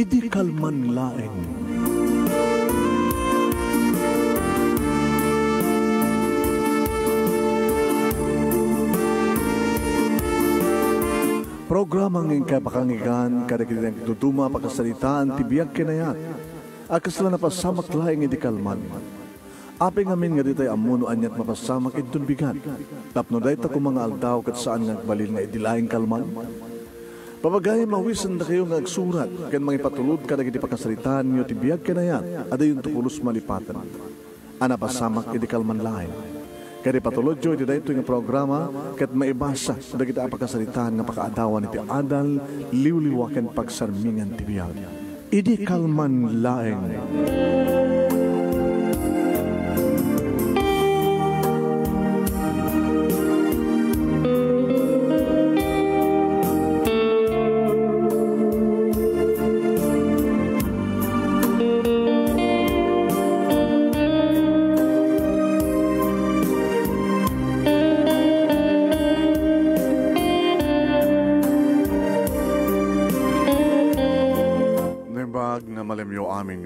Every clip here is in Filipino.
Idi kalman laeng. Programa ng kapakangigan, kada kinang tutuma pakasalitaan, tibiyag kinayat, akas lang napasamak laing idi kalman. Apeng amin nga ditay amuno anyat mapasamak idun bigan. Tapno day ta kung mga aldaw kat saan nga balil nga idilaing kalman. Papagay mawisan na kayo nga agsurat, kan mga ipatulod ka na giti pakasalitaan nyo tibiyag kinayat, ada yung tukulos malipatan. Ana pasamak idi kalman laing. Kaya patulod jo iti dayto nga programa ket maibasa da kita pakasalitaan nga pakaadawan iti adal liwliwaken pagsarmingan ti biag. Idi kalman laeng.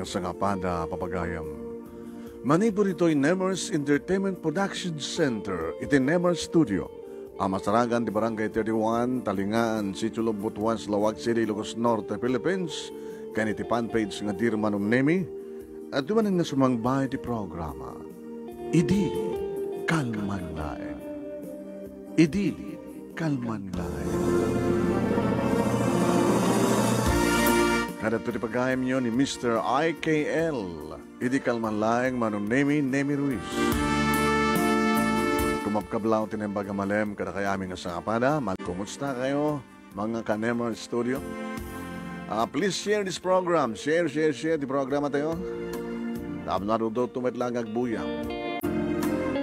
Sa kapada papagayam. Manipur ito'y Nemers Entertainment Production Center, iti Nemers Studio. Amasaragan di Barangay 31, Talingaan, Sitio Butuan, Lawag City, Ilocos Norte, Philippines. Kaniti fanpage nga Dirman Nemi. At dumanin nga sumangbahay di programa. Idi kalman laeng. Idi kalman laeng. Kada ito pagayam nyo ni Mr. IKL. Idi kalman laeng Nemi Ruiz. Kumapkablaw tinembaga malem kada kayaming sa kapada. Kumusta kayo mga ka-Nemer Studio? Please share this program. Share di programa tayo. Tapos do tumit lang agbuyang.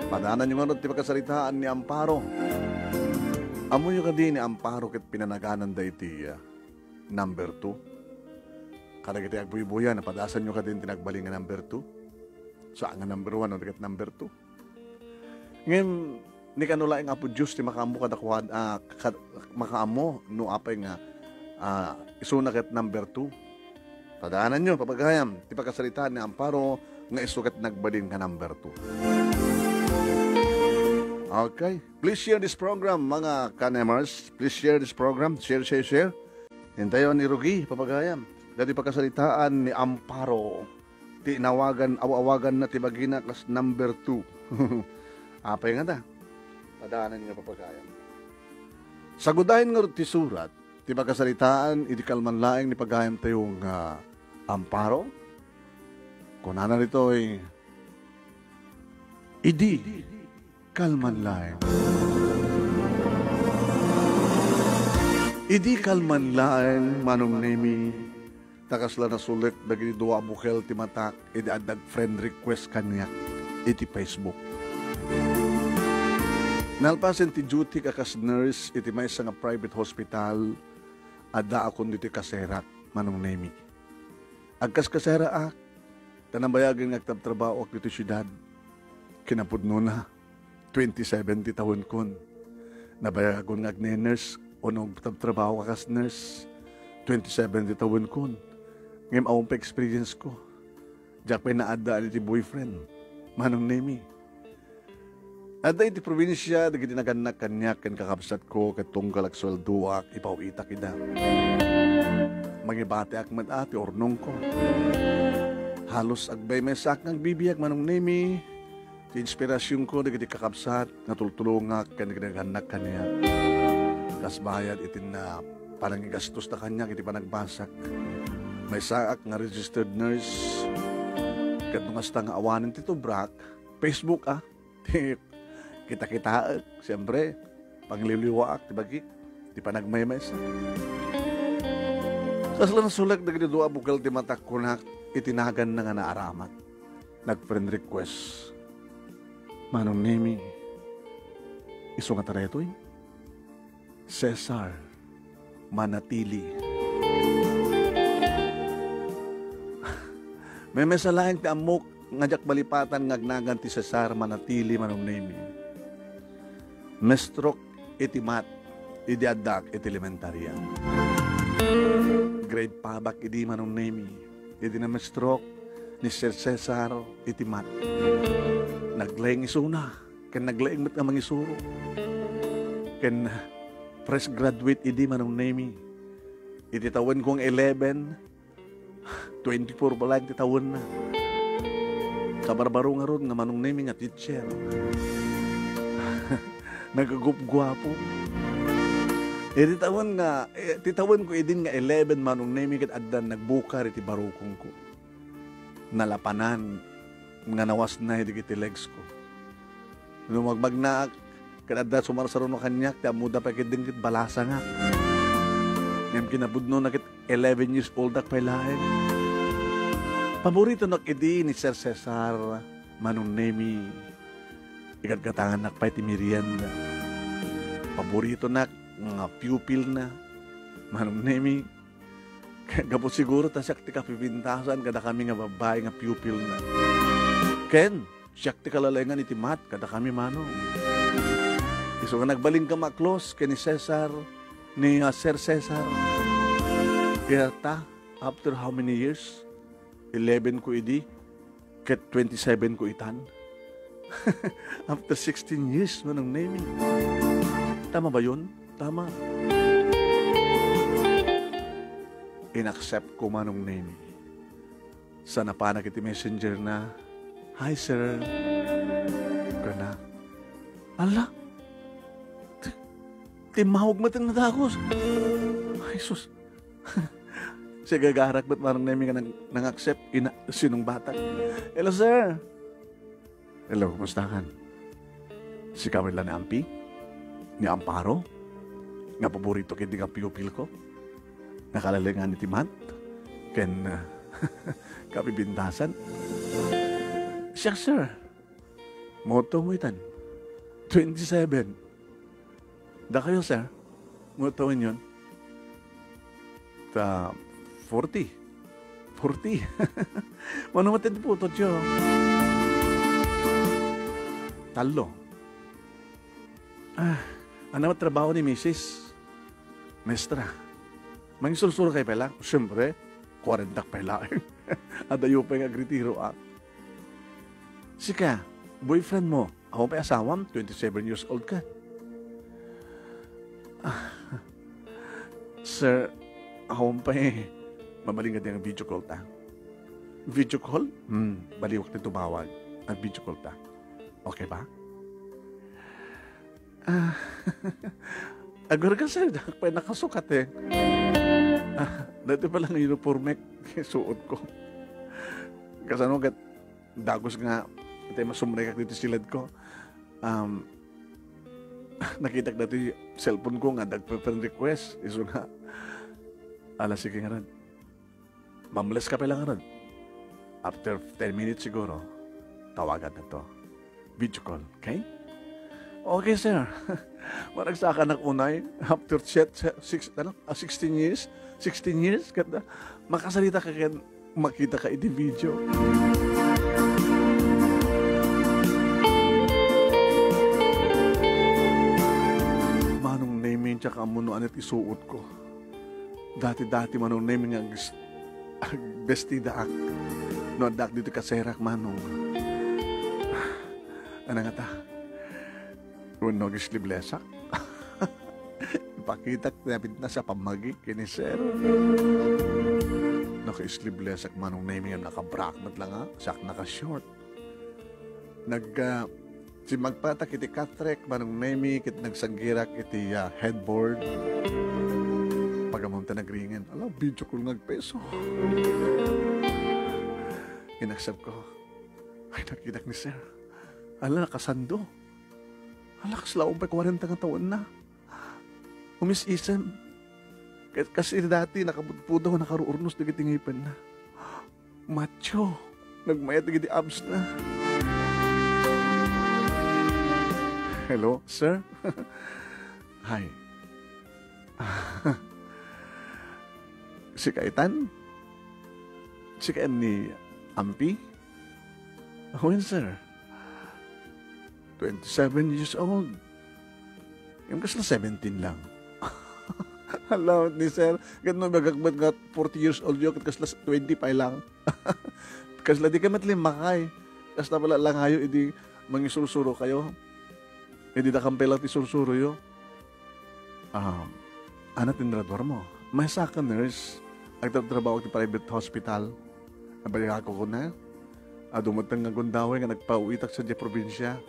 Padanan nyo nga ti pagkasalitaan ni Amparo. Amoy ka din ni Amparo ket pinanaganan da iti number 2. Kada kita agbuy-buya, napadasan nyo ka din tinagbaling nga number 2. Saan nga number 1 o tigat number 2. Ngayon, ni kanulaing apo Diyos, ti makaamo kadakwad, makaamo, no apay nga, isuna kat number 2. Padaanan nyo, papagayam, ti pagkasalitaan ni Amparo, nga isukat nagbalin nga number 2. Okay, please share this program, mga ka-Nemers. Please share this program, share. Hintayon ni Rugi, papagayam. Dati pagkasalitaan ni Amparo, awagan na tibagina kas number 2. Apay nga ta, padaanan nga papagayam. Sagudahin nga ti surat, ti pagkasalitaan, idi kalman laeng ni pagayam tayong Amparo. Kunana rito ay, idi kalman laeng. Idi kalman laeng Nemi. Takasla na sulit dagiti dua bukel ti matak iti adag friend request kanyak iti Facebook. Nalpasen ti duty kakas nurse iti maysa nga private hospital adda akon diti kaserak Nemi. Agkas kasera tanambayagan nga agtabtrabaho ak diti syudad. Kinapudno na 2070 taon kon. Nabayagon nga agne-nurse o nung trabaho kakas nurse 2070 taon kon. Ngayon akong pa-experience ko. Diyak pa naadaan iti boyfriend. Nemi. Ada iti probinsya, dagiti naganak kanyak, kan kakabsat ko, katunggal ak swelduak, ipauitak ida. Magibate ak ati, ornong ko. Halos agbay mesak ng bibiyag Nemi. Ti inspirasyon ko, dagiti kakabsat, natultulungak, kan naganak kanyak. Kasbayad itin na parang igastos na kanyak, iti panagbasak. May saak nga registered nurse. Katong nga awanan tito brak. Facebook Kita-kita. Siyempre, pangliliwaak. Tibagi. Di pa nagmaymaysa. Kasla na sulag na ganito abukal ti matak kunak. Itinagan na nga naaramat. Nag-friend request. Nemi. Iso nga tareto Cesar Manatili. May mesalaing ti amok ngajak balipatan ngagnagan ti Cesar Manatili Nemi. Mestrok iti mat, idi adak iti elementarya. grade pabak idi manong nemi. Idi na stroke ni Sir Cesar iti mat. Naglayang isuna. Ken naglayang mat nga mangisuro. Ken fresh graduate idi manong nemi. Iti taon kong 11, 24 pa lang iti taon na. Kabarbaro nga ron nga manong nemi nga teacher. Nagagupgwapo. Iti taon ko idin nga 11 manong nemi kat addan nagbukar iti barukong ko. Nalapanan nga nawas na iti legs ko. Nung magbagnaak kat addan sumarsaron no kanyak ti amuda pa kit dingkit balasa nga. Ngam kinabudno na kit 11 years old ak pailain. Paborito nak idi ni Sir Cesar manong nemi. Ikat-katangan nak pa iti merienda. Paborito nak nga pupil na manong nemi. Gapos siguro tasyak ti kapipintasan kada kami nga babae nga pupil na. Ken, siyak ti kalalengan iti mat kada kami manong. Iso nga nagbaling ka maklos ken ni Cesar ni Sir Cesar. Kaya ta, after how many years? 11 ko idi, ket 27 ko itan. After 16 years manong nemi. Tama ba yun? Tama. In-accept ko manong nemi. Sa napanak iti messenger na, "Hi sir." Kana. Ala. Timahog matang nadakos. Ay sus. Siya gagarak ba't manong nemi ka nang-accept sinong bata. "Hello sir." "Hello, kumusta kan?" Si Camila ni Ampi? Ni Amparo? Nga paborito kiti nga pupil ko? Nakalalingan ni Timat? Ken kapibintasan? "Siya sir." "Moto mo itan?" 27. "Da kayo sir?" "Motoin yun?" 40. 40. Mano matindi po ito, Diyo? Talo. Ano trabaho ni Mrs. Mestra? Mangisulsuro kay pala? Siyempre, 40 pala. Adayo pa yung agritiro. Sika, boyfriend mo, ako pa asawam, 27 years old ka. Sir, ako pa mamaling ka din ang video call ta. Video call? Baliwak na tumawag. Ang video call ta. Okay ba? Agar ka sir, pa nakasukat eh. Dati pa lang uniforme suot ko. Kasi ano, dagos nga, ito masumrekak dito silad ko. Nakita ko dati cellphone ko nga, nagpa-friend request. Iso nga, sige nga rin. Mamles ka pa lang rin. After 10 minutes siguro, tawagan na to. Video call, okay? Okay, sir. Maragsaka ng unay. After 16 years, 16 years, makasalita ka kaya makita ka iti video. Manong naming tsaka amunuan at isuot ko. Dati-dati manong naming ang bestida ak. No, dak dito kaserak manong. Ano nga ta? Runo gisliblesa. Pakita na sa pamagi kini sir. Naka-isliblesa manong naming ang naka-brakmat lang ha. Sak naka-short. Si magpatak iti katrek manong naming kit nagsanggirak iti headboard. Pagamunta nagringin. Alam, video ko nagpeso. Inaksap ko. Ay, nakinak ni sir. Ala, nakasando. Ala, kaslaong pa 40 nga taon na. Umis-isem. Kasi dati, nakabudpudaw, nakaruurnos, nagitingipan na. Macho. Nagmayat, nagiti abs na. Hello, sir? Hi. Si Kaitan? Si Kaitan ni Ampi? When, sir? 27 years old. Yung kasla 17 lang. Hello, ni sir. Ganun magagbat nga 40 years old yun. Kasla 20 pa lang. Kasla di ka matlimakay. Kasla pala lang kayo, hindi mangisulsuro kayo. Hindi na kampelat isursuro yun. Ano tinrador mo? May saka nurse. Nagtatrabaho sa private hospital. Nabalik ako ko na. Dumatang nga gundaway nga nagpauitak sa di probinsya.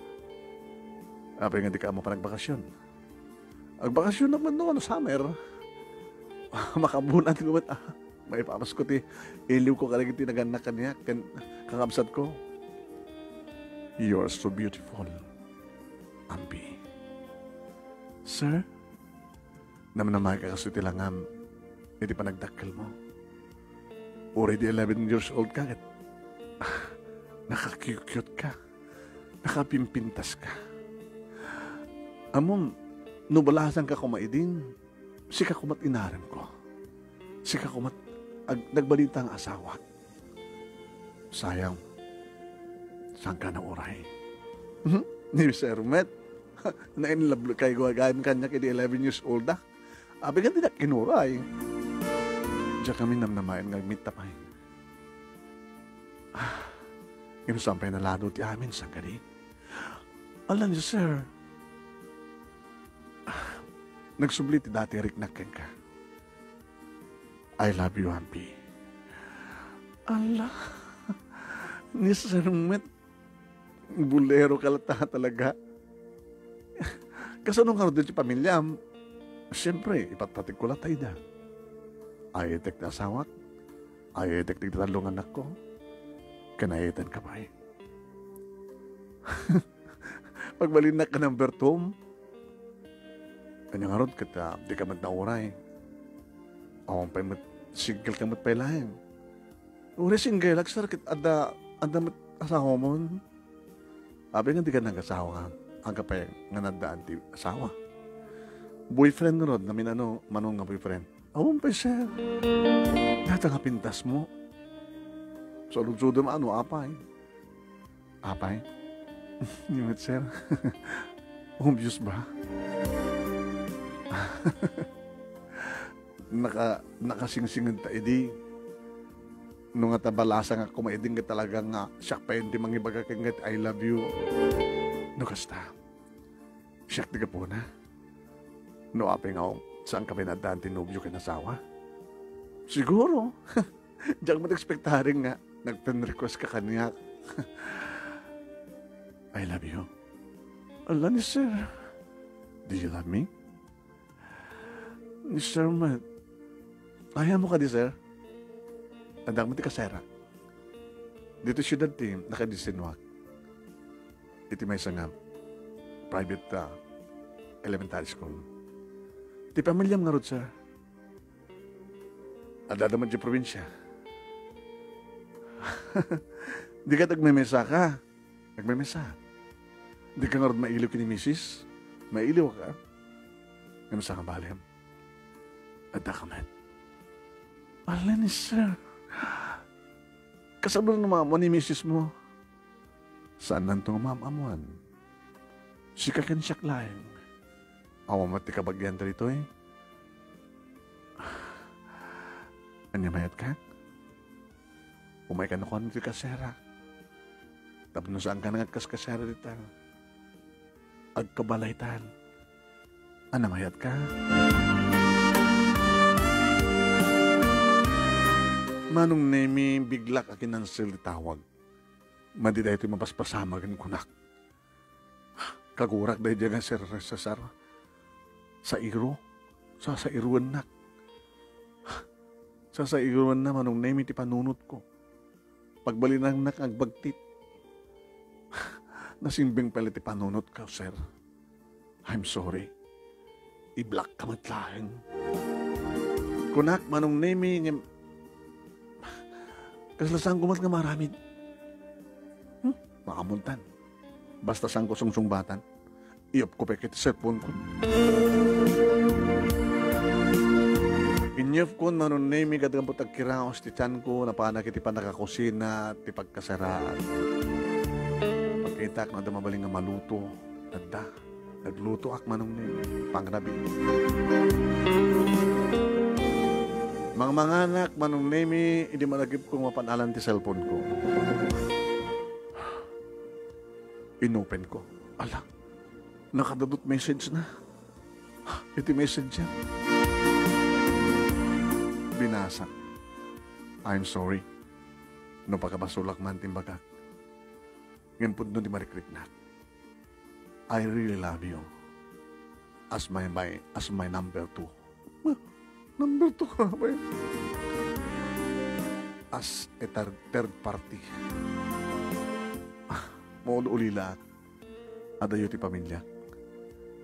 Apay nga di ka mo pa nagbakasyon. Nagbakasyon naman noon, summer. Makabunan ko ba't, may papas ko ti. Iliw ko kalagit tinaganak kanya. Kakabsat ko. You are so beautiful, Ampi. Sir? Namnamay ka kasi tilangam. Hindi pa nagdakkel mo. Already 11 years old ka. Nakakute ka. Nakapimpintas ka. Amom, nubalasan ka kumaidin. Sika kumat inaram ko. Sika kumat nagbalita ang asawa. Sayang. Saan ka na oray? Ni Sir Met. Nainlablo kay gawagayin kanya kaya 11 years old na. Abi ka tidak kinuray. Diyan kami namnamayan ngagmit tapay. Sampay na lado ti amin sa gani. Alam niyo, sir. Nagsubli ti dati riknakin ka. I love you, Ampi. Allah. Ni Sir Met. Bulero ka talaga. Kasanong ka doon si pamilya, siyempre, ipatpatik ko lang tayo na. Ay etek na asawat, ay etek na talong anak ko, kanayitan ka ba eh. Pagbalinak ka ng Bertom, kanyang harod kita, di ka magnauray. Awang pa single ka matpailahin. Uri single, laksar kita, ada asawa mo. Abi nga di ka nag-asawa ka. Ang kapay nga nadaan ti asawa. Boyfriend nga rod, namin manong nga boyfriend. Awang pa sir. Nata nga pintas mo. So, lugsudo mo, apay? Apay? Yungat sir. Obvious ba? Nakasingsingin ta, edi. Nung nga tabalasa nga kumaidin ka talaga nga, siya pa hindi mangibaga kang I love you. No kasta, siyak di ka po na. No apay nga saan ka pinadaan tinubyo ka nasawa? Siguro. Diyan mo nag-expectaring nga, nag-request ka kanya. I love you. Allah ni sir. Do you love me? Ni sir, man. Ayaw mo ka di sir? Andang mo ti kasera. Dito syudad team, nakadisinwak. Iti may sangam, private elementary school. Ti pamilyam nga rod, sir. Adadaman di probinsya. Di ka nagmemesa ka. Nagmemesa. Di ka nga rod mailiw ki ni misis. Mailiw ka. Ngamasa ka balim. Adda ka man. Alin, sir. Kasabal ng mama ni misis mo. Saan lang itong mamamuan? Sikakan siya klaing. Awamati ka bagyan rito eh. Anyamayat ka? Umay ka na kung ano ti kasera. Tapos no saan ka nangat kas kasera dito? Agkabalaytan. Anamayat ka? Manong nemi biglak akin ng silitawag. Madi dahil ito mapaspasama gan kunak. Kagurak dahil dyan nga sir Cesar. Sa iro. Sa iruan nak. Sa iruan na manong nemi ti panunot ko. Pagbalinang nak agbagtit. Nasimbing pala ti panunot ka, sir. I'm sorry. I-block ka matlaeng. Kunak manong nemi niya. Kaslasang gumat nga maramid. Makamuntan. Basta sang ko sungsungbatan. Iyop ko pekit cellphone ko. Inyop ko nanon nemi kadang putag kiraos ti tiyan ko napanak iti panakakusina ti pagkasaraan. Pagkita ko na mabaling nga maluto. Tanda. Nagluto ak manong ni pangrabi. Mga anak manong nemi, hindi malagip kong mapanalan ti cellphone ko. Inopen ko. Ala, nakadudot message na. Iti message yan. Binasa. I'm sorry. No pagkabasulak man timbaga. Ngayon po doon di marikriknat. I really love you. As my number 2. Number 2 ka ba yun? As a third party. Maul ulila. Adayo ti pamilya.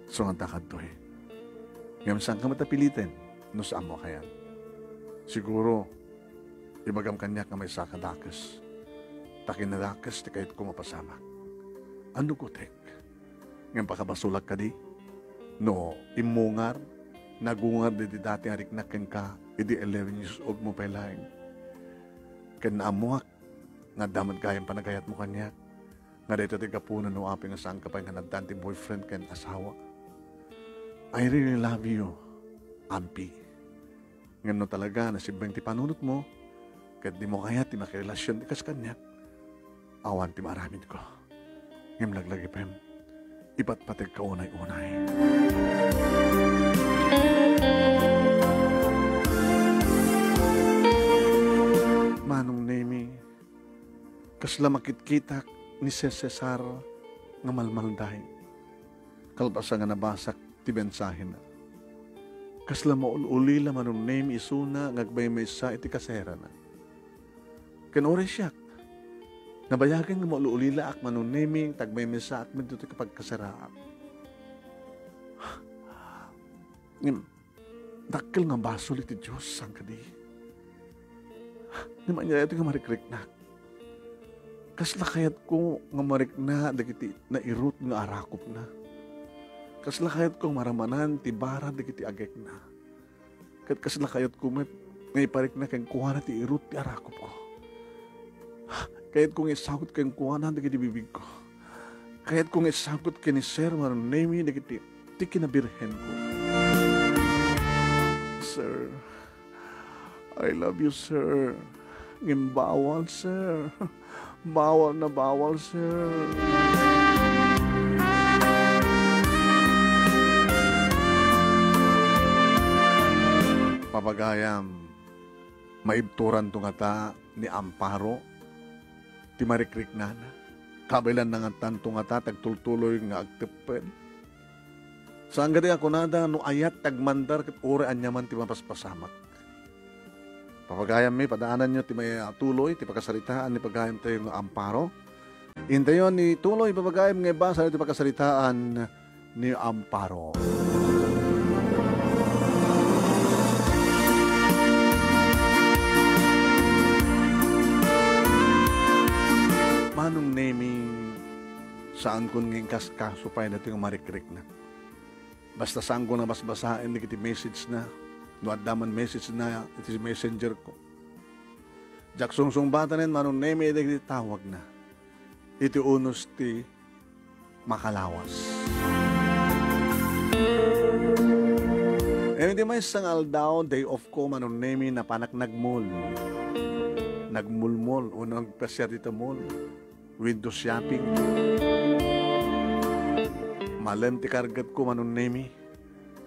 So nga takad to eh. Ngayon saan ka matapilitin? No saan mo kaya? Siguro, ibagam kanya ka may sakadakas. Takinadakas ti kahit kumapasama. Ano ko tek? Ngayon pakabasulak ka di? No, imungar, nagungar di dati hariknakin ka, idi 11 years old mo pa lang. Kaya naamuak, nga damad kayang panagayat mo kanya. Nga dito ti kapunan no aping saan ka pa nga nagdanti boyfriend kaya asawa. I really love you, Ampi. Ngayon no talaga, nasibang ti panunot mo, kahit di mo kaya ti makirelasyon di kas kanya, awan ti maramid ko. Ngayon naglagi pa yun, ipatpatag ka unay-unay. Manong Nemi, kasla makitkitak ni Cesar nga malmalday. Kalbasa nga nabasak ti bensahin na. Kasla maululila manong Nemi isuna ngagbay may sa iti kasera na. Kanore siyak. Nabayagan nga maululila ak manong Nemi tagbay may sa at medyo ti kapag kaseraak. Dakil nga basol iti Diyos sang kadi. Di manya ito nga marikrik na. Kasla kayat ko nga marik na dagiti na irut nga arakop na. Kasla kayat ko maramanan ti bara dagiti agek na. Kat kasla kayat ko may parik na kang kuha na ti irut ti arakop ko. Kayat kong isagot kang kuha na dagiti bibig ko. Kayat kong isagot kini Sir Maron Nemi dagiti ti kinabirhen ko. Sir, I love you, sir. Bawal, sir. Bawal na bawal, sir. Papagayam, maibturan tong ata ni Amparo, ti marikrik na na. Kabilan na nga tantong ata, tagtultuloy nga agtipid. Saan gadi ako nada, no ayat tagmandar kat ore anyaman ti mapaspasamak. Papagayam padaanan nyo ti may tuloy, ti pagkasaritaan ni pagayam tayo ng Amparo. Intayon ni tuloy, papagayam nga ba sa ti pagkasaritaan ni Amparo. Manong naming saan kun nging kaskasupay na ito yung marikrik na. Basta saan ko na basbasain, iti message na, no daman message na, iti messenger ko. Jaksong batanin, manong neme, iti tawag na. Iti unos ti makalawas. E hindi may isang aldaw, day off ko, manong neme, na panak nagmul. Nagmulmol, o nagpasya dito mall. Window shopping. Malem ti kargat ko manong Nemi.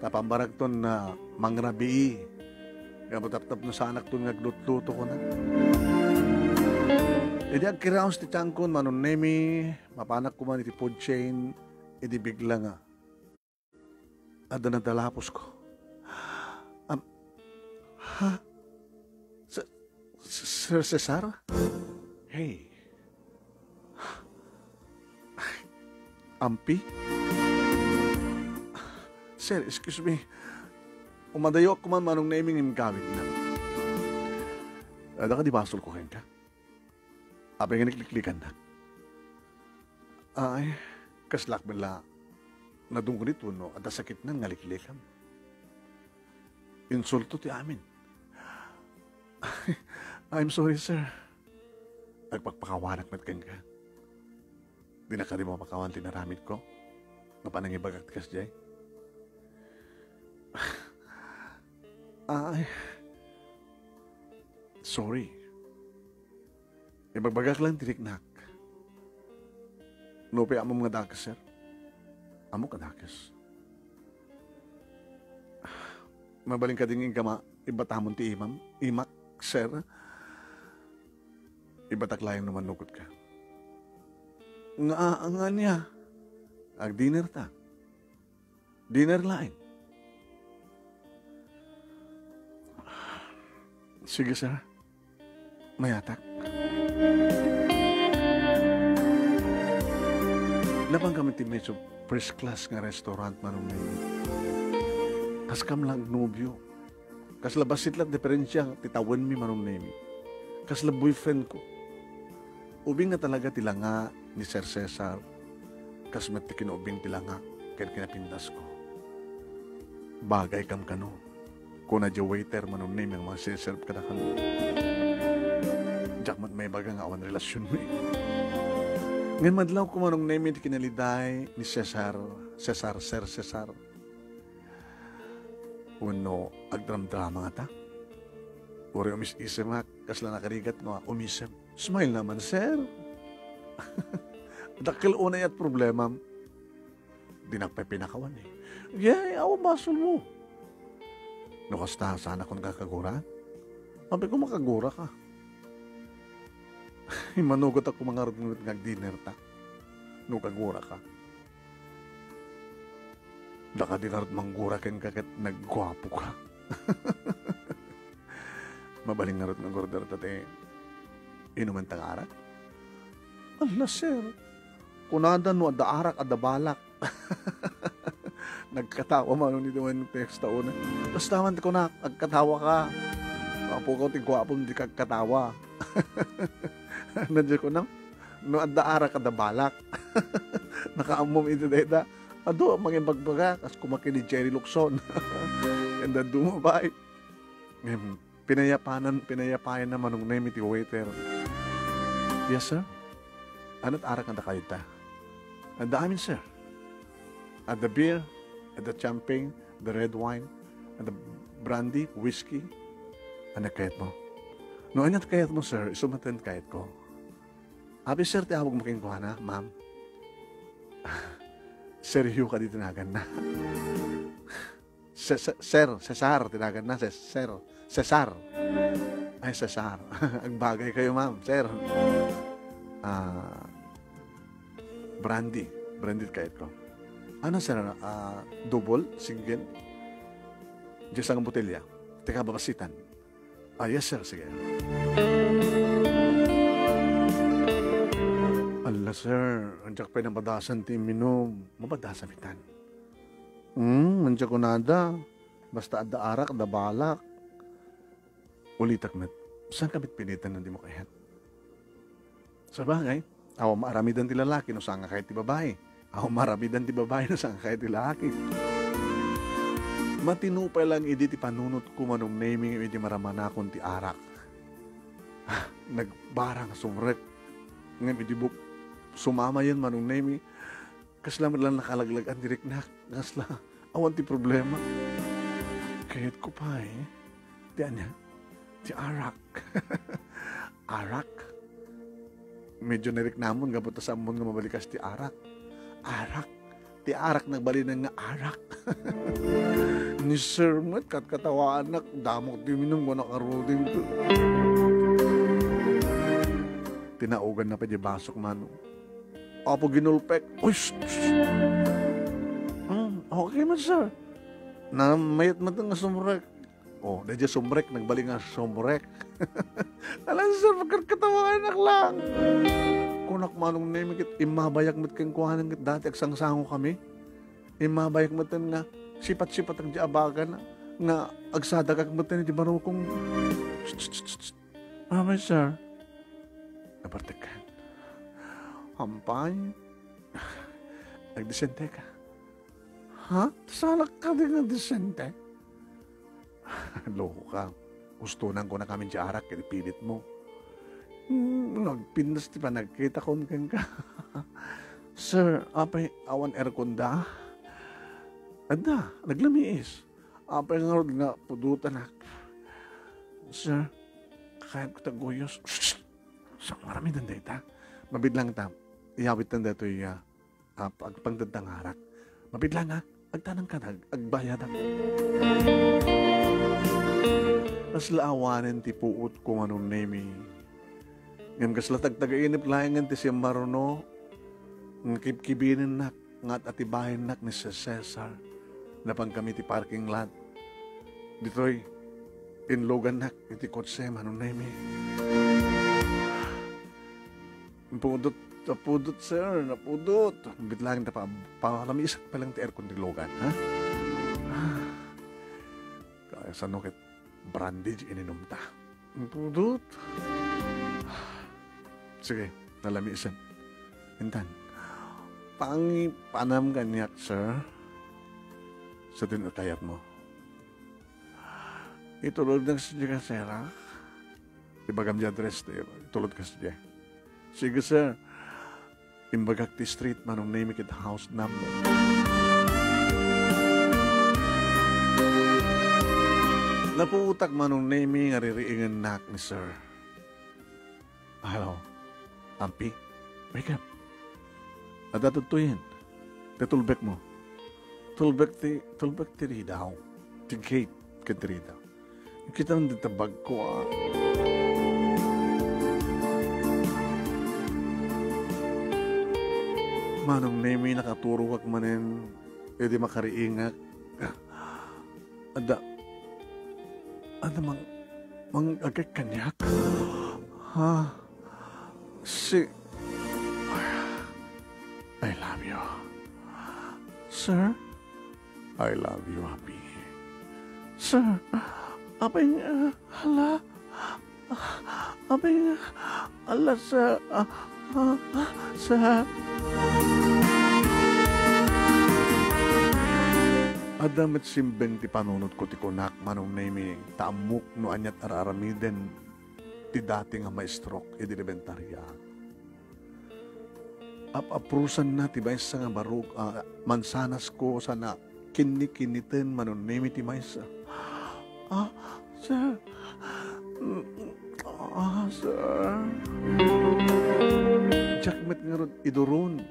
Tapambarag ton na mangrabii. Kapatap-tap no sa anak ton ngaglutluto ko na. Idi agkiraos ti tiyangkon manong Nemi. Mapanak ko man iti food chain. Idi bigla nga. Ada na dalapos ko. Ha? Sir Cesar? Hey. Ampi? Sir, excuse me. Umadayo ako man manong naming imgawit na. Ada ka di basol ko kain ka? Apay nga nikliklikan na. Ay, kaslak bala. Nadung ko dito, no? At sakit na nga liklikan. Insulto ti amin. I'm sorry, sir. Nagpagpakawanak mat ka. Di na ka rin mapakawan tinaramid ko. Napanangibagat kas jay. Ay, sorry. Ibagbagak lang tiriknak. Lupi amo mga dakas, sir. Amo ka dakas. Mabaling ka dingin kama, ibatamon ti imam, imak, sir. Ibatak layang naman nukot ka. Nga niya. Ag dinner ta. Dinner lain. Sige, sir. Mayatak. Labang kami ti medyo first class nga restaurant manong ngayon. Kas kam lang nobyo. Kas labas sitlat diferensya titawan mi manong ngayon. Kas la boyfriend ko. Ubing na talaga tilanga ni Sir Cesar. Kas matikin ubing tilanga kaya kinapindas ko. Bagay kam kano. Kung na waiter manong name yung mga siserve kada kano. Diyak may baga nga awan relasyon mo eh. Ngayon madlaw ko manong name yung kinaliday ni Cesar, Sir Cesar. Uno, agdram-drama nga ta. Uri umis-isem ha, kasla nakarigat nga, umisem. Smile naman, sir. Dakil unay at problema, di nagpapinakawan eh. Yeah, awa basol mo. Nakasta sana kung kakagura. Sabi ko makagura ka. Manugot ako mga rinunod dinner ta. Nukagura ka. Daka di narot manggura ken kakit naggwapo ka. Mabaling narot ng gordar tate. Inuman tangarak? Allah, sir. Kunada no, ada arak, ada balak. Nagkatawa man ni Duwan text taon. Tapos taman ko na, agkatawa ka. Apo ko, tigwapo, hindi kagkatawa. Nandiyan ko na, no, ada arak, ada balak. Nakaamom ito dahil ado, mga bagbaga, as kumaki ni Jerry Lukson. And then dumabay. Pinayapayan naman nung name iti waiter. Yes, sir? Ano't arak ang kayo ta? Ang daamin, sir. At the beer, at the champagne, the red wine, at the brandy, whiskey. Ano kayat mo? No, anyat kayat mo, sir, isumatan kayat ko. Abi, sir, tiyawag mo kayong kuhana, ma'am. Seryo ka di tinagan na. Sir, Cesar, tinagan na, Sir. Cesar. Ay, Cesar. Ang bagay kayo, ma'am, sir. Brandy. Brandy kayat ko. Ano, sir? Double? Single? Diyos ang botelya. Teka, babasitan. Yes, sir. Sige. Allah, sir. Andiyak pa ng badasan ti minom. Mabadasan mitan. Andiyak ko nada. Basta ada arak, ada balak. Ulitak met. Saan kabit pinitan na di mo kayahat? Sa bagay, awa maaramidan ti lalaki no saan nga kahit ti babae. Awa maramidan ti babae no saan nga kahit ti lalaki. Matinupay lang idi ti panunot ko manong naming idi maramanakon ti arak. Nagbarang sumrek. Ngayon idi buk sumama yan manong naming. Kasla lang nakalaglagan direk na. Kasla awan ti problema. Kahit ko pa eh. Di anya. Ti arak. Arak. Medyo narik namon gabot sa amon nga mabalikas ti arak. Arak. Ti arak nagbali na nga arak. Ni sir mo katawa anak damok di minum ko nakaruding to. Tinaugan na pa di basok mano. Apo ginulpek. Uy, okay man sir. Na mayat man nga sumrek. Oh, dahil sumrek, nagbalik nga sumrek. Alam sir, magkatawa anak lang. Kunak manong namikit, imabayak mo't kang kuhanan kit dati, agsangsango kami. Imabayak mo't nga, sipat-sipat ang diabagan nga agsadagag mo't di marunong kong Amay sir. Nabartakan. Hampay. Nagdesente ka. Ha? Salak ka din nagdesente? Loko ka. Gustunan ko na kami di arak, kinipilit mo. Nagpindas, di ba? Nagkita ko ka. Sir, apay awan aircon da? Ada, naglamiis. Apay nga rod nga pudutan na. Sir, kahit ko taguyos. Sa marami danday ta. Mabidlang ta. Iyawit tanda ito pagpangdadang harak. Mabidlang nga. Agtanang ka na. Agbayad ako. Mas laawanin ti puot kung anong name. Ngam kasla tagtagainip layangan ti si Maruno. Ng kibkibinin nak. Ngat atibahin nak ni si Cesar. Napang kami ti parking lot. Dito'y inlogan nak. Iti kotse anong name. Napudot, sir. Napudot. Bitlang na palamisak pa lang ti aircon ti logan, ha? Kaya sa nukit, brandage ininom ta. Napudot. Sige, nalamisan. Intan, panam ganyak, sir. Sa tinatayat mo. Itulod ng sadya ka, sir, ha? Ibagam di address, itulod ka sadya. Sige, sir. Imbagak ti street manong name it house number. Napuutak manong name nga ririingan nak ni sir. Hello, Ampi, wake up. Adatutuyin. Tetulbek mo. Tulbek ti ridaw. Ti gate ka ti ridaw. Kita nang ditabag ko, Manong nemi nakaturo kag manen edi makariingak. Ada mang agak kanyak. Ha? I love you. Sir? I love you, Happy. Sir, apay hala? Apay hala, sir? Sir? Adam at simbeng ti panunod ko ti kunak manong name taamuk no anyat araramiden ti dati nga maestroke edi elementarya. Aprusan na ti baysa nga barug mansanas ko sana kini-kiniten manong name ti maysa. Sir. Sir. Jakmet nga rod idurun.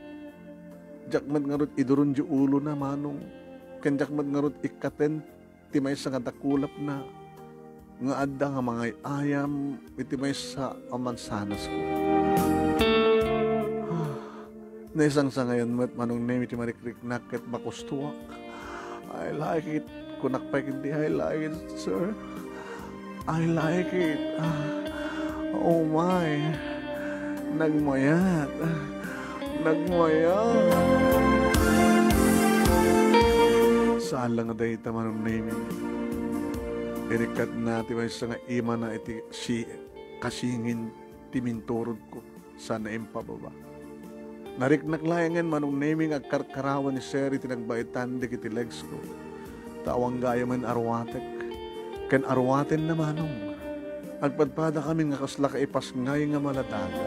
Jakmet nga rod idurun di ulo na manong. Kanjak madngarot ikaten ti may sa katakulap na nga adda nga mga ayam iti may sa amansanas ko. Naisang sa ngayon met manong name iti marikrik nakit makustuwak. I like it. Kunak pa hindi I like it, sir. I like it. Oh my. Nagmayat. Saan lang nga dahi tamanong name. Irikat na ti may sa nga ima na iti si kasingin timinturod ko sana impababa. Nariknak layangan manong naming agkarkarawan ni Seri tinagbaitan di kiti legs ko. Tawang gaya man arwatek. Ken arwaten na manong. Agpadpada kami nga kasla kaipas ngay nga malataga.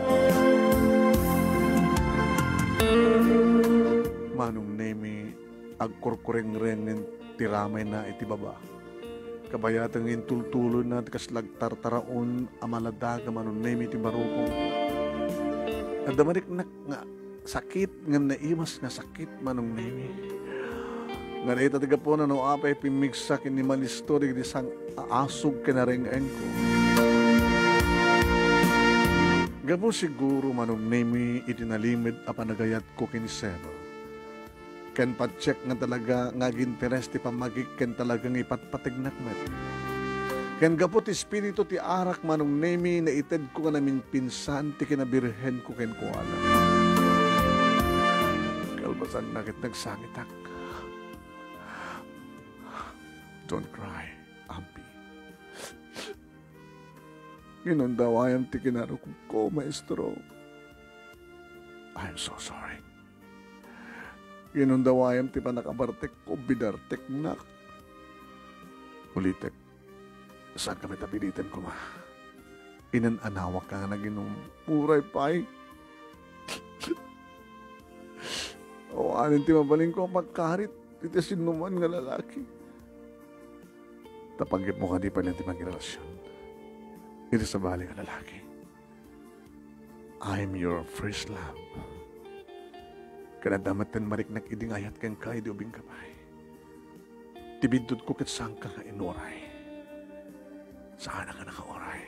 Manong name agkurkureng-rengen tiramay na iti baba. Kabayatang intultulo na kaslag tartaraon amaladaga manon name iti barukong. At damarik nga sakit nga naimas nga sakit manong name. Nga naita tiga po na no apay pimigsa kini malistori di sang aasog kinarengain ko. Gabo siguro manong name itinalimid apanagayat ko kinisero. Ken pa-check nga talaga nga ginteres ti pamagik ken talagang ipatpatignak met. Ken gapot espiritu ti arak manong nemi na ited ko nga namin pinsan ti kinabirhen ko ken kuala. Kalbasan nakit nagsangitak. Don't cry, Ampi. Ginundawayam ti kinarukog ko, maestro. I'm so sorry. Ginundawayam ti panakabartek ko, bidartek nak. Ulitek, saan kami tapilitin ko ma? Inananawak ka nga na ginong puray pay. anin ti mabaling ko pagkarit, iti sinuman nga lalaki. Tapanggip mo ka di pa lang ti magrelasyon. Ito sa bali nga lalaki. I'm your first love. Kanadamatan mariknak iding ayat kang kay di ubing kapay. Tibidod ko kat saan ka nga inuray. Saan ka nakauray.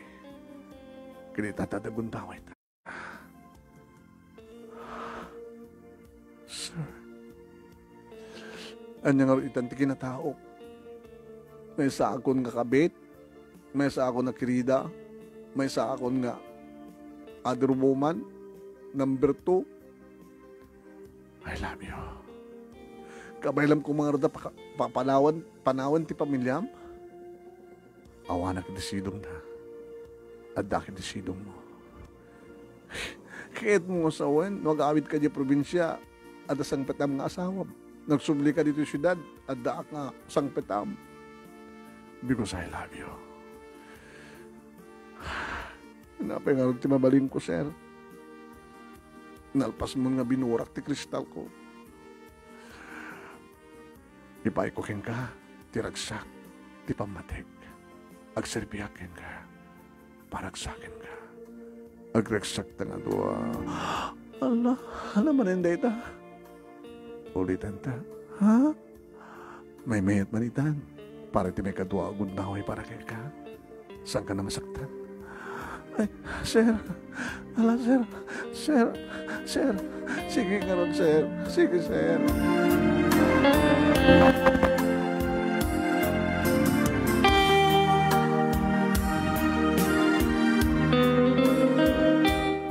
Kinitatadagun taway ta. Sir, anya nga itan ti kinataok. May sa akon nga kabit, may sa akon nga kirida, may sa akon nga other woman, number 2. I love you. Kabaylam ko mga rada panawan ti pamilyam. Awanak desidong na. At daki desidong mo. Kahit mo asawan, mag-awit ka di probinsya, at asang petam nga asawa. Nagsubli ka dito syudad, at daak nga sang petam. Because I love you. Napay nga ti mabalin ko, sir. Nalpas mo nga binurak ti kristal ko. Ipay ko ken ka, tiragsak, ti pamatek. Agserbiyakin ka, paragsakin ka. Agragsak ta nga doa. Ala maninday ta. Ulitan ta. Ha? May mayat manitan. Para ti may kadua agud naway para kay ka. Saan ka na masaktan? Ay, sir. Ala, sir. Sir. Sir. Sige nga ron, sir. Sige, sir.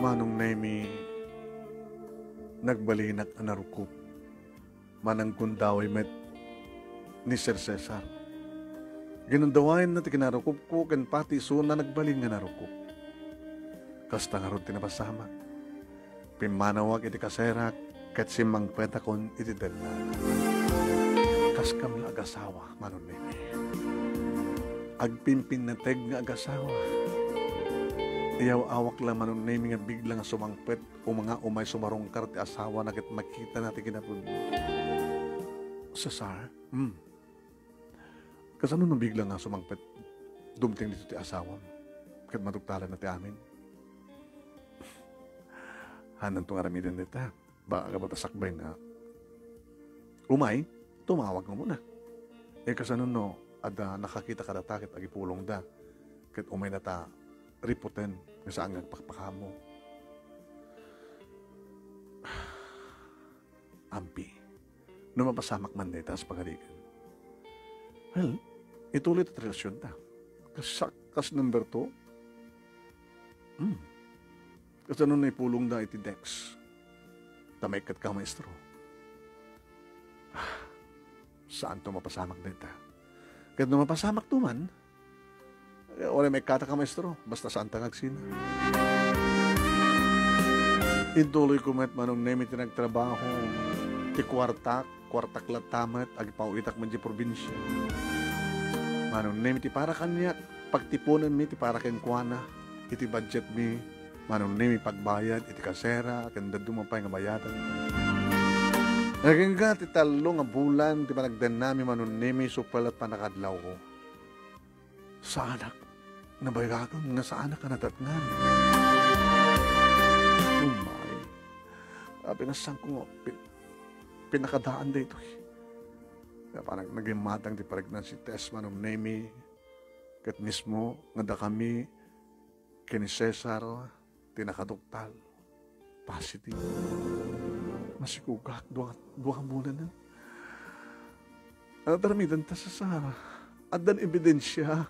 Manong Nemi, nagbalinak ang narukup. Manang kundaway met ni Sir Cesar. Ginundawain na ti kinarukup ko, kan pati na nagbaling nga narukup. Kasta nga ron tinapasama. Pimanawag iti kaserak, kat simang peta kon iti dela. Kas kam na agasawa, manon Nemi. Agpimpin na teg nga agasawa. Iyaw awak lang manon Nemi nga bigla nga sumangpet o mga umay sumarongkar ti asawa na kit makita natin kinapun. Cesar? Kasano nung bigla nga sumangpet dumting dito ti asawa kat matugtalan na ti amin. Hanan tong aramidan nita. Baka ka batasakbay na umay, tumawag mo muna. Kasano no, ada nakakita ka datakit agipulong da. Kat umay na ta riputen nga saan nga pakpaka mo. Ampi. No mapasamak man nita sa pagalikan. Well, ituloy at relasyon ta. Kas number 2. Kasi ano na ipulong na iti Dex. Tamaikat ka, maestro. Saan to mapasamak nita? Kahit no mapasamak to man, wala may kata ka, maestro. Basta saan tangag sina. Ituloy ko met manong Nemi tinagtrabaho. Ti kwartak latamat, agipauitak man di probinsya. Manong Nemi ti para kanyak, pagtipunan mi ti para ken kuana, iti budget mi, manong Nemi pagbayad, iti kasera, kanda dumapay nga bayadan. Naging ka ti talo nga bulan, ti panagdan nami manong Nemi, supalat panakadlaw ko. Sa anak, nabayagan nga sa anak ka natatngan. Oh my. Sabi nga saan ko, pinakadaan dito eh. Kaya parang naging matang di pregnancy test manong Nemi. Kat mismo, nga da kami, kini Cesar, tinakaduktal. Positive. Masikugak, duwang muna na. Ano taramidan ta sa Sara? At dan ebidensya.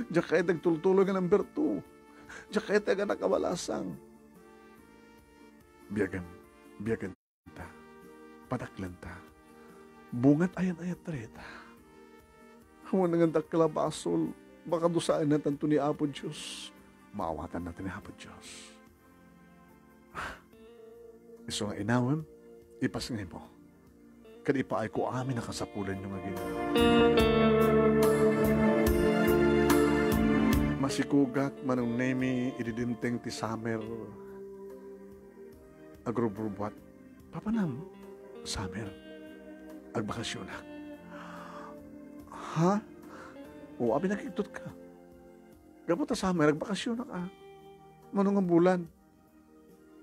Diyan kayo nagtultuloy nga number 2. Diyan kayo taga nakawalasang. Biyagan ta. Padaklan ta. Bungat ayan-ayat treta. Hawan nga taklabasol, baka dusaan na tanto ni Apo Diyos. Maawatan natin ni Apo Diyos. Iso nga inawam, ipasngay mo. Kadipaay ko amin nakasapulan yung agin. Masikugak manong Nemi, ididimteng ti summer. Agrubrubat. Papanam. Summer, agbakasyon na. Ha? O, abi nakiktot ka. Gabot ta summer, agbakasyon na ka. Manong ang bulan?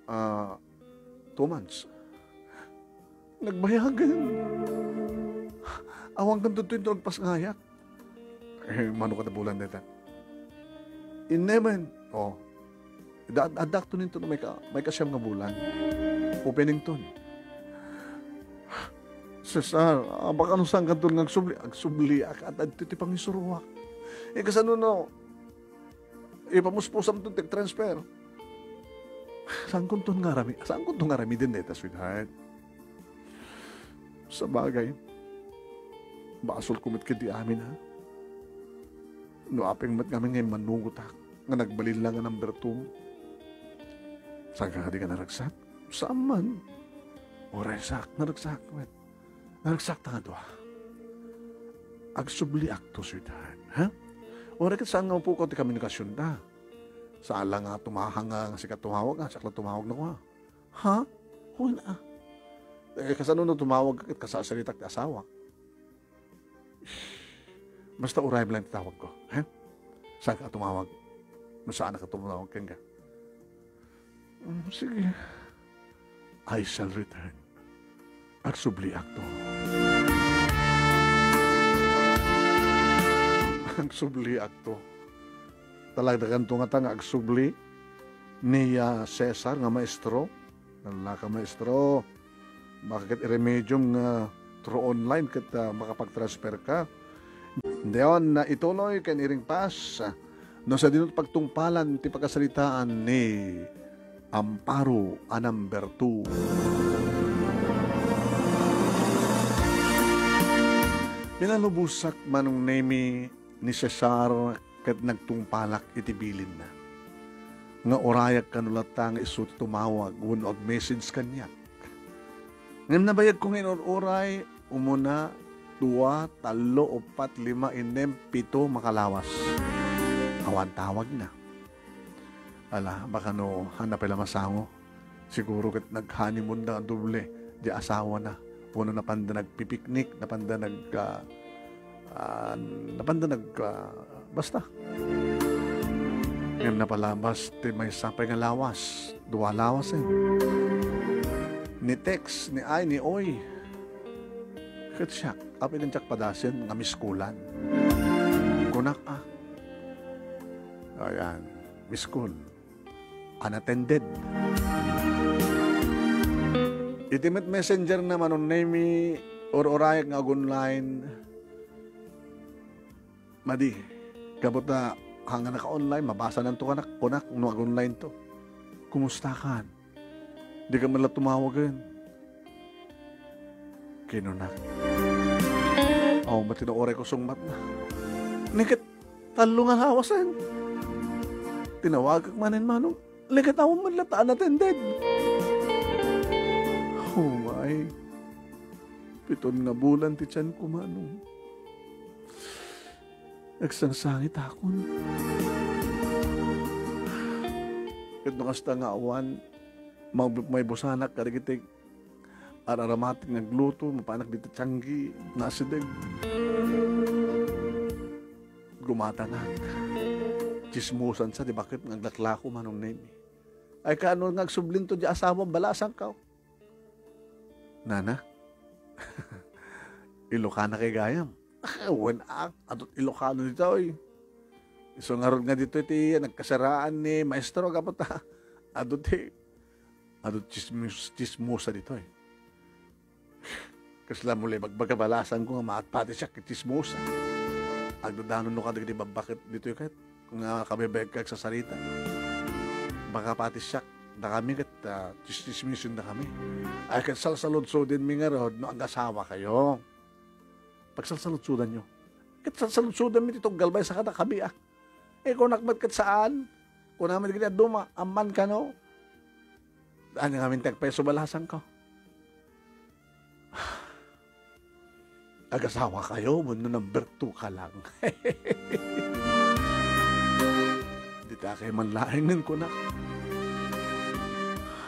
2 months. Nagbayagan. Awang ganito ito nagpasngayak. Mano ka na bulan nito. Ineman. Adak to nito na may kasyam nga bulan. Opening to. Cesar, baka nung saan kanto agsubli, at titipang isuruwak. Kasano no, ipamuspusam to transfer. Saan kong itong ngarami din neta, sweetheart? Sa bagay, basol kumit ka di amin, ha? No, apeng mat kami ngayon manungot ha, nga nagbalin lang ang number 2. Saan ka di ka naragsak? Saan man? O ragsak, naragsak, wet. Naragsak ta nga doa. Agsubli akto, sweetheart, ha? O rin saan nga po ko ti komunikasyon na? Saan lang nga tumahang nga si katumawag nga, sakla tumawag na ko ha? Ha? Huwag na. Kasano na tumawag ka kasasalitak ti asawa? Basta uray lang titawag ko. Ha? Saan ka tumawag? Saan ka tumawag ka? Sige. I shall return. Agsubli akto. Agsubli akto. Talagdagan to nga ta nga agsubli ni Cesar nga maestro. Nalaka maestro. Bakit iremedium nga through online kat makapag-transfer ka. Dayon na ituloy kan iring pas no sa dinut pagtungpalan ti pagkasalitaan ni Amparo a number 2. Pinalubusak manong nemi ni Cesar kat nagtungpalak itibilin na. Nga orayak kanulatang isu tumawag wano ag message kanyak. Ngam nabayag kong inuray umuna 2, 3, 4, 5, 6, 7 makalawas. Awan tawag na. Ala, baka no, hanap pala masango. Siguro kat nag-honeymoon na doble. Di asawa na. Puno na panda nagpipiknik, basta. Ngayon na palabas, may sapay nga lawas. 2 lawas Ni text, ni ay, ni oy. Kat siya, apin ng tsak padasin, nga miskulan. Kunak Ayan, miskul. Unattended. Itimit messenger naman on name or orayak nga online. Madi, kabot na hanga naka-online, mabasa ng to kanak, kunak, no online to. Kumusta ka? Di ka mala tumawagan. Kinunak. Ba't tinaoray ko sungmat na? Nikit, talo nga hawasan. Tinawag kak manin manong, likat ako man lataan attended. Oh my. 7 nga bulan ti tiyan ko manong. Nagsangsangit akon. Kat nakasta nga awan, may busanak karigitig, araramatik nagluto, mapanak dito tiyanggi, nasidig. Gumatanag. Chismusan sa, di bakit naglaklako manong name. Ay kaano nagsublin to di asawa, balasang ka. Nana, Ilocana kay gayam. Atot Ilocano dito So nga dito iti nagkasaraan ni maestro kapot adot chismusa dito Kasla muli magbagabalasan ko nga maatpati siya chismusa. Agdadanon no ka di babakit dito kahit nga kabibeg kag sa salita. Baka pati siya na kami kat chismisun na kami. Ay kat salsaludso din mi nga rod no ang asawa kayo. Pag salsaludsudan nyo. Kat salsaludsudan mi itong galbay sa kada kabi kung nakmat kat saan, kung namin kita duma, aman ka no, daan nga namin tagpeso balasan ko. Ag-asawa kayo, mundo number 2 ka lang. Di tayo kayo manlahingan ko na.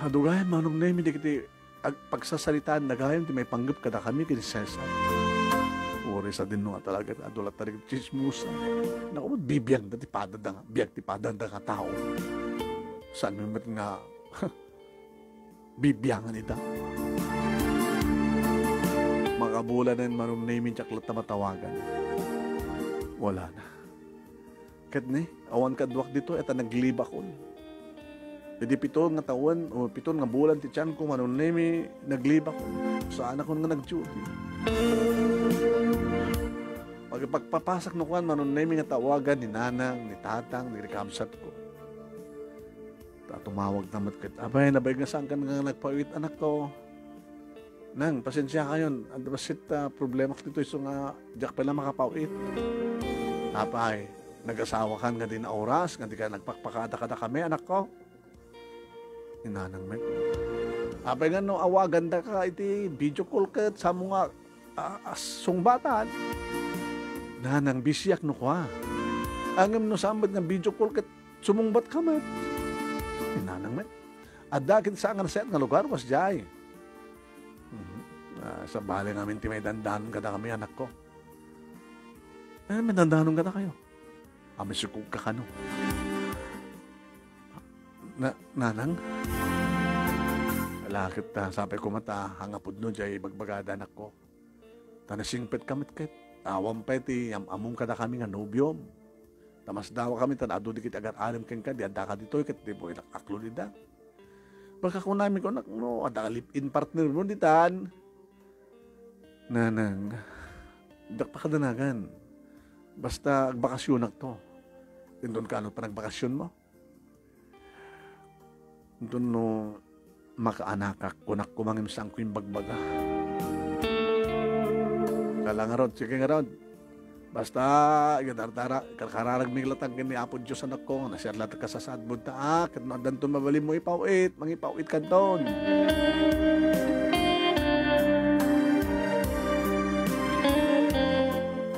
Adugay, manong na hindi kita pagsasalitaan na gayam ti may panggap kada kami kini Cesar. Uri sa din nga talaga adulat tarig chismusa. Naku, bibiyag na ti padadang, biyag ti padadang nga tao. Saan mo nga bibiyangan ita? Makabulan na manong namin tsaklat na matawagan. Wala na. Kat ni, awan kadwak dito, eta nagliba ko. Jadi piton nga taon, o piton nga bulan ti tiyan ko, manong nami nagliba ko. Saan ako nga nag-duty? Pagpapasak no kuan, manong nami nga tawagan ni nanang, ni tatang, ni rikamsat ko. Tumawag naman kit, abay, nabay nga saan ka nga nagpawit anak ko. Nang, pasensya kayon, ang basit problema ko dito, so nga, diyak pala makapawit. Apay, nag-asawa ka nga din na oras, nga di ka nagpakpakada-kada kami, anak ko. Inanang may. Apay nga no, awagan da ka, iti video call ka, sa mga sungbatan. Nanang bisyak no kwa. Angam no sambad nga video call ka, sumungbat ka mat. Inanang may. Adakit sa nga set nga lugar, was jay. Sa bali namin ti may dandanon kada kami, anak ko. May dandanon kada kayo. May sukog ka kano. Nanang? Lakit sabi ko mata, hangapod no, jay bagbagada anak ko. Tanasingpet kamit kit. Awam peti, among kada kami nga nobyom. Tamas dawa kami, tanado dikit agar alam ken ka, di anda ka dito, ikit di po aklo nida. Baka kung namin ko, no, ada ka live-in partner mo, ditan. Nanang, dakpakadanagan. Basta agbakasyon to. Doon ka ano pa nagbakasyon mo? Doon no, makaanakak, kunak kumangim sang ko yung bagbaga. Kala nga rod, sige nga rod. Basta, kararag miglatang kini Apo Diyos anak ko, nasyar lahat ka sa sadbod ta, kat no, danton mabalim mo ipawit, mangipawit ka doon.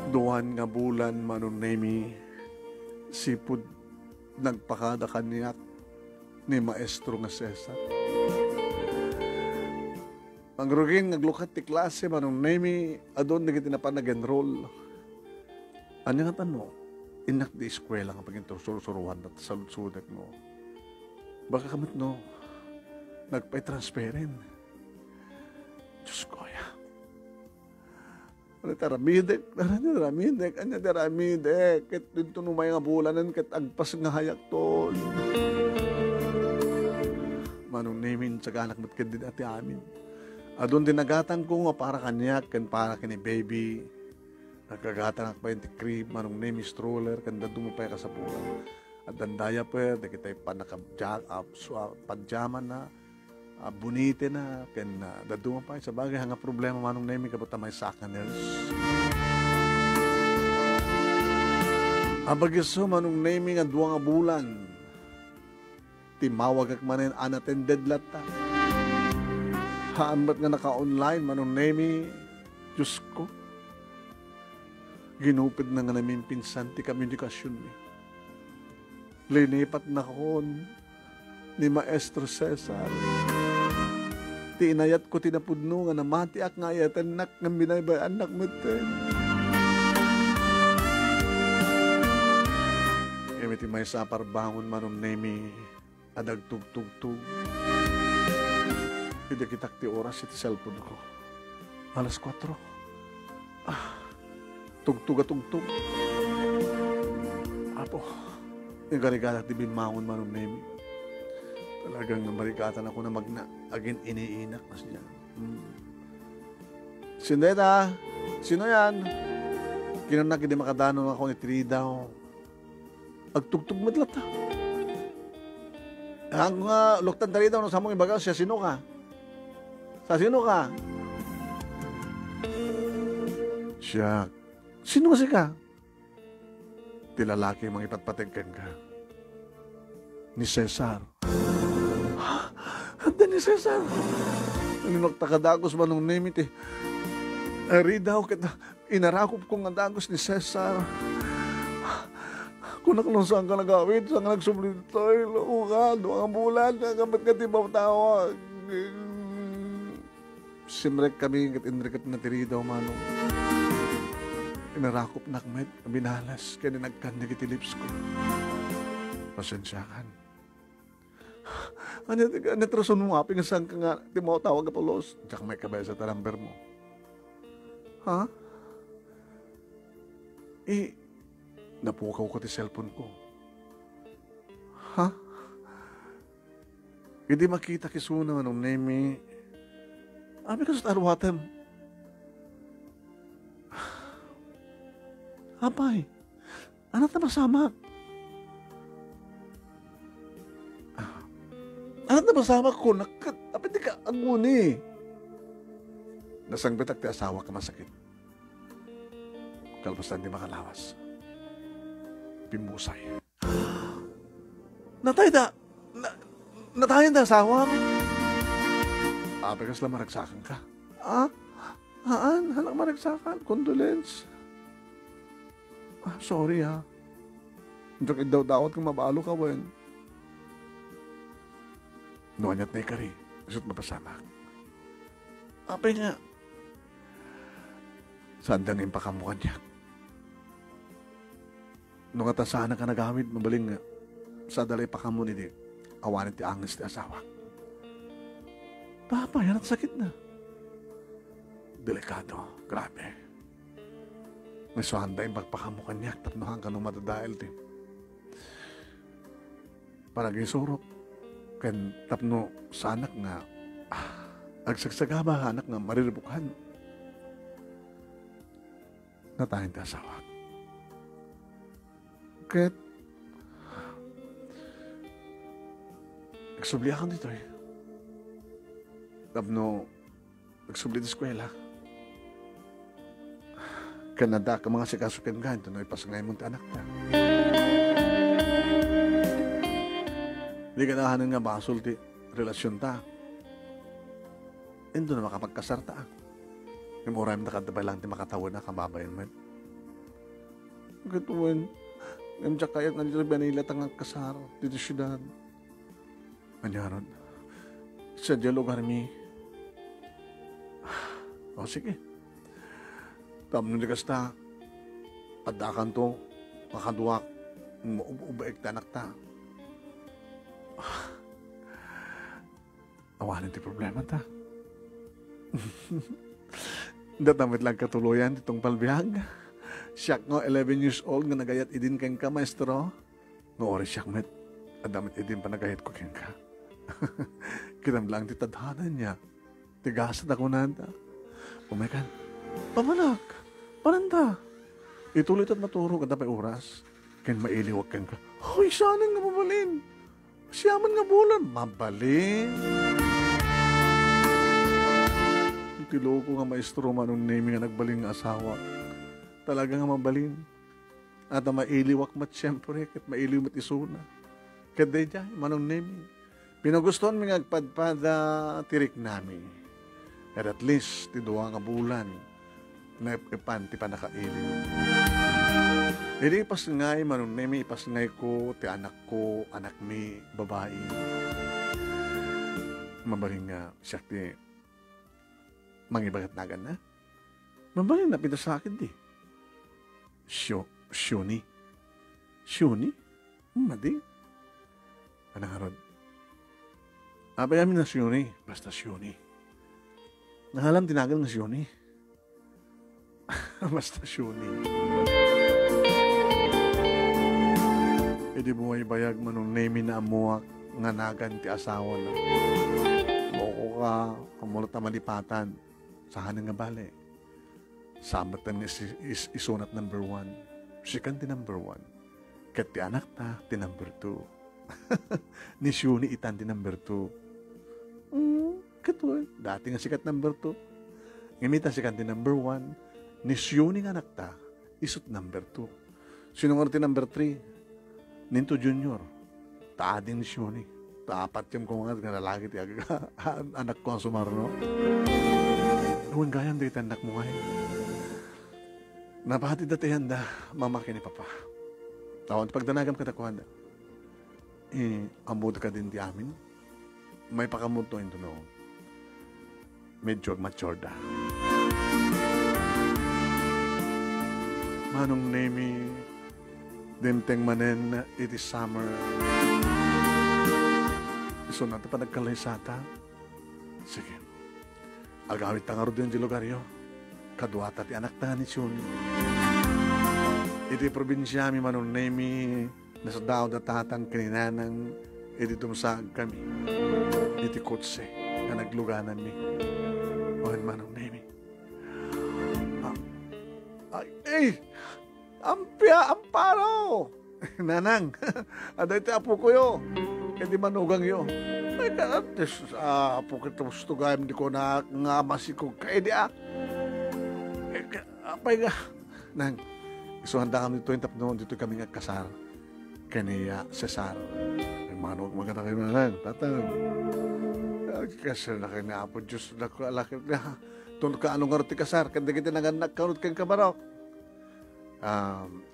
Duhan nga bulan manunemi, sipud nagpakada kaniyak ni Maestro nga Cesar. Pangrugin naglukat ti klase manunemi, adon na kita na pa nag-enroll. Ano nga tanong? Inak di eskwela nga pagin surusuruhan at salutsudet mo. Baka kamit no, nagpay-transferin. Diyos ko ya. Ano taramidek? Ano taramidek? Kat dito numay nga bulanan, kat agpas nga hayak tol. Manong namin sa ganak mat din ati amin. Adon din nagatang ko nga para kanyak, kan para kani baby. Nagkagatan ak pa yung crib, manong name is stroller, kanda dumupay ka sa pulang. At dandaya pa, di kita pa nakapagjaman na, bunite na, kan dadumupay. Sa bagay, hanga problema manong name, kabuta may sakaners. Abagiso, manong name nga duwa nga bulan. Timawag ak manin unattended lata. Haambat nga naka-online, manong name, Diyos ko. Ginupid na nga namin pinsan ti komunikasyon ni. Linipat na kon ni Maestro Cesar. Ti inayat ko tinapudno nga namati ak nga ayatan nak nga binaybay anak mo ten. Emi ti may sapar bangon manom nemi adag tugtugtug. Hindi kitak ti oras iti cellphone ko. Alas 4. Tugtug. Apo, yung galigalat di bimangon manong nemi. Talagang namarikatan ako na agin iniinak na siya. Sindeta, sino yan? Kinanak hindi makadanon ako ni Tridaw. Agtugtug madlat ha. Ang luktan tali daw, sa mong ibaga, siya sino ka? Sa sino ka? Siya. Sino kasi ka? Ti lalaki mga ipatpatingkan ka. Ni Cesar. Ha? Handa ni Cesar? Ninok takadagos man nung name it eh. Ari daw kita. Inarakop kong andagos ni Cesar. Kung nakulong saan ka nagawit, saan ka nagsumlitoy, luka, doang ang bulan, kagamat ka tibaw tawag. simrek kami inrikat na tiridaw manong. Inarakop nakmet, binalas, kaya nagkanda kiti lips ko. Pasensyakan. Ano trason mo nga, pingasan ka nga, di mo tawag ka polos. Diyak may kabay sa talamber mo. Ha? Napukaw ko ti cellphone ko. Ha? Hindi makita kisuna nung name. Abi ka sa tarwatan. Apay, anak na masama. Anak na masama ko, apit di ka aguni. Nasangbitak ti asawa ka masakit. Kalpasan di makalawas. Pimusay. Natayin da asawa ko. Apekas lang maragsakan ka. Halang maragsakan. Condolence. Sorry ha. Hindi daw dawat kung mabalo ka, wen. Nuanyat na ikari. Isot mapasama. Ape nga. Saan dang impakamukan niya? Nung atasana ka nagamit, mabaling nga. Sa dalay pakamun ni awanin ti angis ti asawa. Papa, yan at sakit na. Delikado. Grabe. May suhanda yung pagpakamukan niya. Tapnohan ka nung matadail ti. Parang isurok. Kan tapno sa anak nga. Agsagsagaba anak nga mariribukan. Natahin ti asawa. Ket nagsubliakan dito eh. Tapno nagsubli di eskwela. Kanada ka mga sikasukin ka, ito na ipasangay mong anak ka. Hindi ka nahanan nga basol ti relasyon ta. Ito na makapagkasar ta. Yung oray mo nakadabay lang ti makatawa na kababayan man. Gatuin, yung kayat na dito Manila tangang kasar, dito syudad. Manyaron, sa dyan lugar mi. O sige. Tapos nung ta, padakan to, makaduwak, ubaik ta anak ta. Awanin ti problema ta. Datamit lang katuluyan itong palbihag. Siyak nga 11 years old nga nagayat idin keng ka, maestro. No oras siyak met, adamit idin pa nagayat ko keng ka. Kiram lang ti tadhanan niya. Tigasat ako nanda. Pumekan, pamanak, pananda. Itulit at maturo kada pa oras. Ken mailiwag keng ka. Hoy, sana nga mabalin. Siyaman nga bulan. Mabalin. Tiloko nga maestro manong name nga nagbaling nga asawa. Talaga nga mabalin. At mailiwak mat siyempre. Kat mailiw mat isuna. Kat day dyan, manong name. Pinagustuhan mi nga agpadpada tirik nami. At least, tiduwa nga bulan. Na ipan, ti pa nakailiw. Hindi ipasngay, manong neme, ipasngay ko, ti anak ko, anak mi, babae. Mabaling nga, siya ti, mangibagat nagan na. Mabaling na, pita sa akin di. Shuni. Shuni? Madi. Anang harod. Abay amin na Shuni, basta Shuni. Nahalam tinagal na Shuni. Basta Shuni. Hindi mo bayag manong name na amuak nga nagan ti asawa na. Moko ka, kamulot na malipatan. Saan nga bale? Sabatan isunat number 1. Sikan ti number 1. Kat ti anak ta, ti number 2. Ni Shuni itan ti number 2. Katuan. Dati nga sikat number 2. Ngimita sikan ti number 1. Ni Shuni nga anak ta, isut number 2. Sinungar ti number 3. Ninto Junior, taadin ni Shuni. Taapat yung kung nga lalaki ti anak ko ang sumarno. Huwag gayang dito anak mo ngayon. Napahati dati handa, mamaki ni Papa. Tawad, pagdanagam ka takuhanda. Amod ka din di amin. May pakamuto ito no. medyo matured na. Manong nemi, dimteng manen, it is summer. Iso natin pa nagkalaysata. Sige. Agawit tangaro din di lugar yo. Kaduata ti anak na ni Suni. Iti probinsya mi manong nemi, nasa daw datatan kaninanang, iti tumsag kami. Iti kutse, na nagluganan mi. Ohan manong nemi. Amparo! Nanang, aday ti apo ko yo. Hindi manugang yo. Ay, apo ko gusto gayam di ko na nga masikog. Kaya di apay nga. Nang, isuhanda kami dito yung tapnoon, dito kami nga kasal. Kaniya, Cesar. Ay, manugang maganda kayo nanang, tatang. Kasal na kayo na apo, Diyos na ko, alakit na. Tun ka anong arti kasar, kanda kita nanganak kaunod kang kabarok.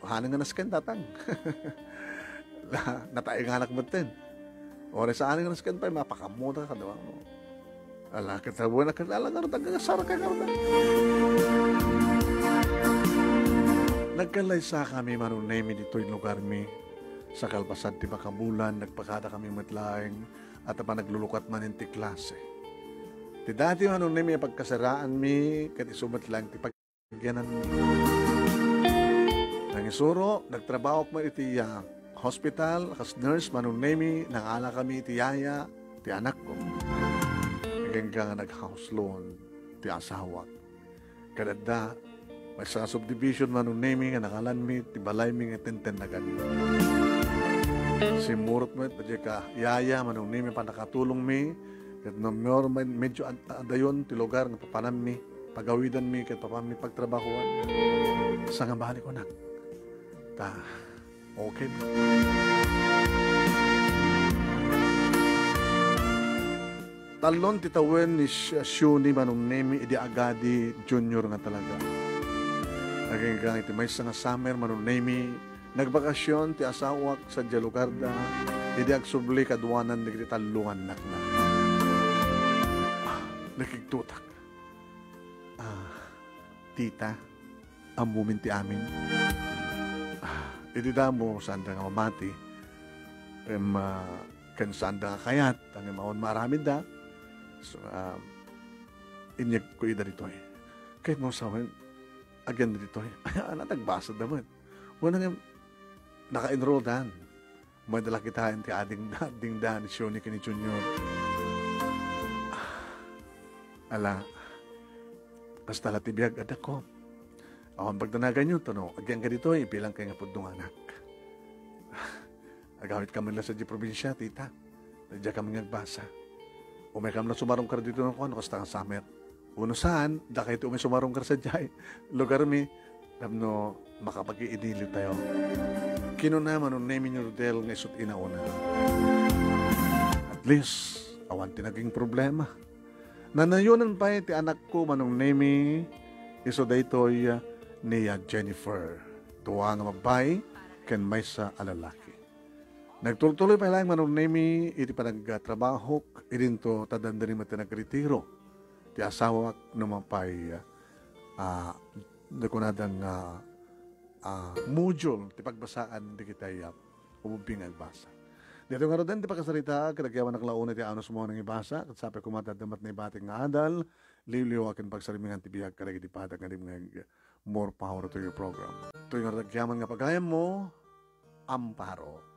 Haning nga nasken tatang. Natay nga anak batin. Ore sa aning nga nasken pa, mapakamuta ka, diba? Ala, katabuan na kalala nga rin, kasar ka nga rin. Nagkalaysa kami, manunay mi dito yung lugar mi. Sa kalpasan, di ba kabulan, nagpakada kami matlaing, at pa naglulukat man yung ti klase. Ti dati manunay mi, pagkasaraan mi, kat isumat lang, ti pagyanan mi. Nang isuro, nagtrabaho ko iti hospital, as nurse, manunay mi, nangala kami iti yaya, ti anak ko. Hanggang nga nag-house loan, ti asawa. Kadada, may sa subdivision manunay mi, nga nakalan mi, ti balay mi, nga tinten na ganito. Si Murot mo, padya ka, yaya, manunay mi, pa nakatulong mi, kat no, medyo adayon, ti lugar, nga papanam mi, pagawidan mi, kat papan mi pagtrabahuan. Sa nga balik ko na. Okay. Talon titawen ni Shuni manong nemi idi agadi junior nga talaga. Aging kang iti may nga summer manong nemi nagbakasyon ti asawak sa Jalugarda idi agsubli kadwanan ni kiti talungan nakna. Nakigtutak. Tita, amumin ti amin. Iti damo saan da nga mamati. Kan saan da nga kayat. Ang maon marami da. So, inyag ko ida dito eh. Kahit mo sawan, again dito eh. Anak, nagbasa naman. Wala nga, naka-enroll dan. Madala kitain ti ading dan, Shoni kini Junior. Ala, basta latibiyag adak ko. Awan pagdanagan nyo, tono, agyan ka dito, ipilang kayo nga pudong anak. Agawit kami lang sa di probinsya, tita. Nadya kami nagbasa. Umay kami na sumarong ka dito ng kuwan, kasta nga summer. Uno saan, da kayo umay sumarong ka sa jay. Lugar mi, namno, makapag-iinili tayo. Kino naman, nung name ni Rodel, nga isut inauna. At least, awan tinaging problema. Nanayunan pa ti anak ko, manong name iso daytoy niya Jennifer. Tuwa nga mabay, ken may sa alalaki. Nagtuloy pa lang manong nemi, iti pa nagtrabahok, idinto tadanda rin mati nagretiro. Ti asawak numapay, nakunadang module, ti pagbasaan, di kitay umubing agbasa. Dito nga rin, di pa kasarita, kadagyawan naklauna ti anos mo nang ibasa, at sabi kumatadamat na ibating nga adal, liwliw akin pagsarimingan ti biyag karag di padag nga more power to your program. Ito yung nagyaman nga pagayam mo, Amparo.